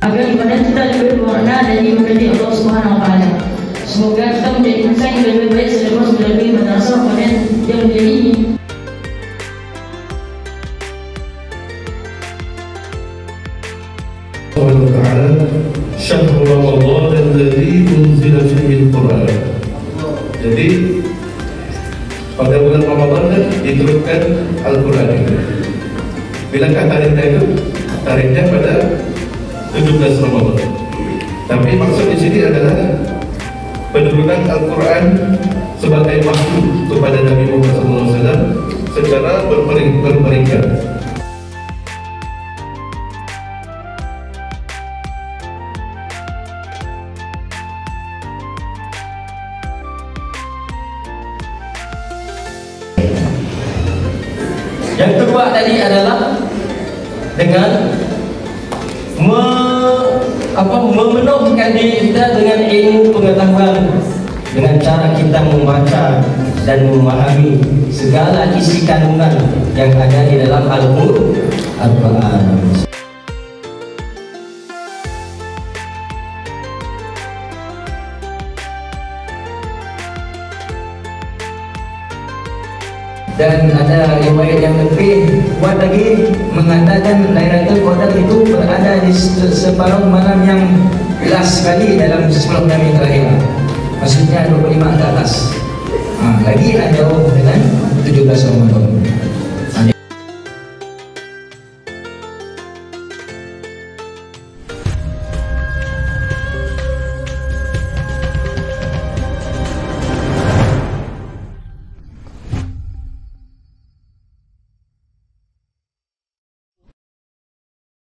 agar ibadah kita lebih berwarna dan diberkati Allah Subhanahu Wa Taala. Semoga kita menjadi insan yang lebih baik selepas melalui madrasah Ramadan yang mulia ini. Allah Taala, Syahrul Ramadan alladzi unzila fihi al-Qur'an. Jadi pada bulan Ramadan diturunkan Al-Quran itu. Bilakah tariknya itu? Tariknya pada 17 Ramadan. Tapi maksud di sini adalah penurunan Al-Quran sebagai wahyu kepada Nabi Muhammad SAW secara berperingkat. Yang kedua tadi adalah dengan memenuhkan diri kita dengan ilmu pengetahuan, dengan cara kita membaca dan memahami segala isi kandungan yang ada di dalam Al-Quran. Dan ada riwayat yang lebih kuat lagi mengatakan Lailatul Qadar itu berada di separuh malam yang jelas sekali dalam 10 malam yang terakhir. Maksudnya 25 ke atas. Lagi ada dengan 17 Ramadan.